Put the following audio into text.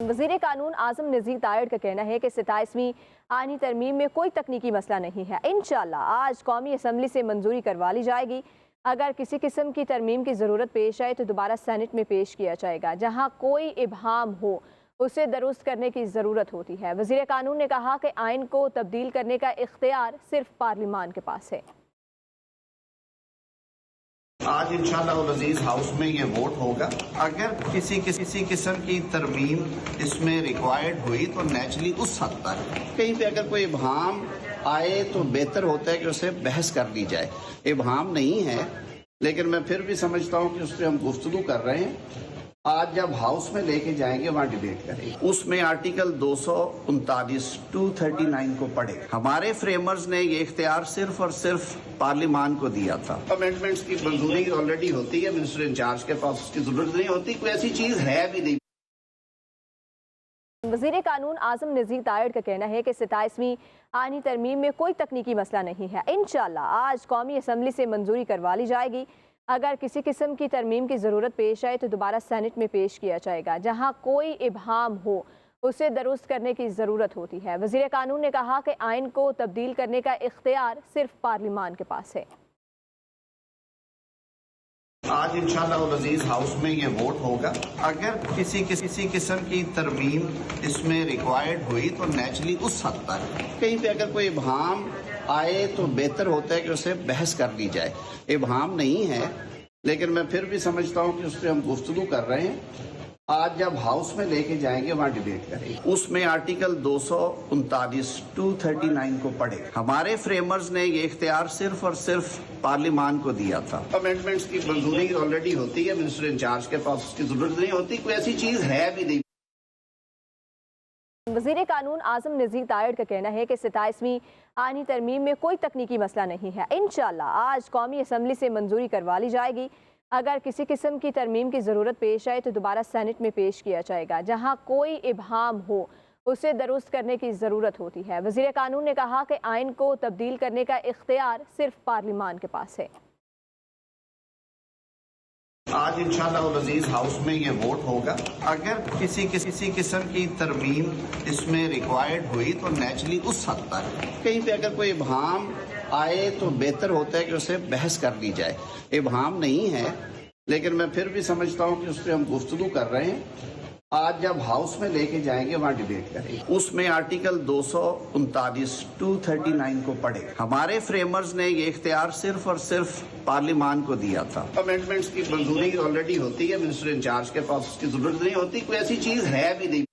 वज़ीर कानून आज़म नज़ीर तायड़ का कहना है कि 27वीं आईनी तरमीम में कोई तकनीकी मसला नहीं है। इंशाअल्लाह आज कौमी असम्बली से मंजूरी करवा ली जाएगी। अगर किसी किस्म की तरमीम की ज़रूरत पेश आए तो दोबारा सेनेट में पेश किया जाएगा। जहाँ कोई इबहाम हो उसे दुरुस्त करने की ज़रूरत होती है। वज़ीर कानून ने कहा कि आइन को तब्दील करने का इख्तियार सिर्फ पार्लिमान के पास है। आज इंशाअल्लाह अज़ीज़ हाउस में ये वोट होगा। अगर किसी किस्म की तरमीम इसमें रिक्वायर्ड हुई तो नेचुरली उस हद तक कहीं पे अगर कोई इबहाम आए तो बेहतर होता है कि उसे बहस कर ली जाए। इबहाम नहीं है लेकिन मैं फिर भी समझता हूँ कि उस पर हम गुफ्तगू कर रहे हैं। आज जब हाउस में लेके जाएंगे वहाँ डिबेट करेंगे। उसमें आर्टिकल 239 239 को पढ़े। हमारे फ्रेमर्स ने ये इख्तियार सिर्फ और सिर्फ पार्लिमान को दिया था। अमेंडमेंट्स की मंजूरी ऑलरेडी होती है, मिनिस्टर इंचार्ज के पास उसकी जरूरत नहीं होती, कोई ऐसी चीज है भी नहीं। वज़ीर कानून आज़म नज़ीर तायड़ का कहना है कि 27वीं आईनी तरमीम में कोई तकनीकी मसला नहीं है। इंशाअल्लाह आज कौमी असम्बली से मंजूरी करवा ली जाएगी। अगर किसी किस्म की तरमीम की ज़रूरत पेश आए तो दोबारा सेनेट में पेश किया जाएगा। जहाँ कोई इबहाम हो उसे दुरुस्त करने की ज़रूरत होती है। वज़ीर कानून ने कहा कि आइन को तब्दील करने का इख्तियार सिर्फ पार्लिमान के पास है। आज इंशाअल्लाह अज़ीज़ हाउस में ये वोट होगा। अगर किसी किस्म की तरमीम इसमें रिक्वायर्ड हुई तो नेचुरली उस हद तक कहीं पे अगर कोई इबहाम आए तो बेहतर होता है कि उसे बहस कर ली जाए। इबहाम नहीं है लेकिन मैं फिर भी समझता हूँ कि उस पर हम गुफ्तगू कर रहे हैं। आज जब हाउस में लेके जाएंगे वहाँ डिबेट करेंगे। उसमें आर्टिकल 239 239 को पढ़े। हमारे फ्रेमर्स ने ये इख्तियार सिर्फ और सिर्फ पार्लिमान को दिया था। अमेंडमेंट्स की मंजूरी ऑलरेडी होती है, मिनिस्टर इंचार्ज के पास उसकी जरूरत नहीं होती, कोई ऐसी चीज है भी नहीं। वज़ीर कानून आज़म नज़ीर तायड़ का कहना है कि 27वीं आईनी तरमीम में कोई तकनीकी मसला नहीं है। इंशाअल्लाह आज कौमी असम्बली से मंजूरी करवा ली जाएगी। अगर किसी किस्म की तरमीम की ज़रूरत पेश आए तो दोबारा सेनेट में पेश किया जाएगा। जहाँ कोई इबहाम हो उसे दुरुस्त करने की ज़रूरत होती है। वज़ीर कानून ने कहा कि आइन को तब्दील करने का इख्तियार सिर्फ पार्लिमान के पास है। आज इंशाअल्लाह अज़ीज़ हाउस में ये वोट होगा। अगर किसी किस्म की तरमीम इसमें रिक्वायर्ड हुई तो नेचुरली उस हद तक कहीं पे अगर कोई इबहाम आए तो बेहतर होता है कि उसे बहस कर ली जाए। इबहाम नहीं है लेकिन मैं फिर भी समझता हूँ कि उस पर हम गुफ्तगू कर रहे हैं। आज जब हाउस में लेके जाएंगे वहाँ डिबेट करेंगे। उसमें आर्टिकल 239 239 को पढ़े। हमारे फ्रेमर्स ने ये इख्तियार सिर्फ और सिर्फ पार्लिमान को दिया था। अमेंडमेंट्स की मंजूरी ऑलरेडी होती है, मिनिस्टर इंचार्ज के पास उसकी जरूरत नहीं होती, कोई ऐसी चीज है भी नहीं।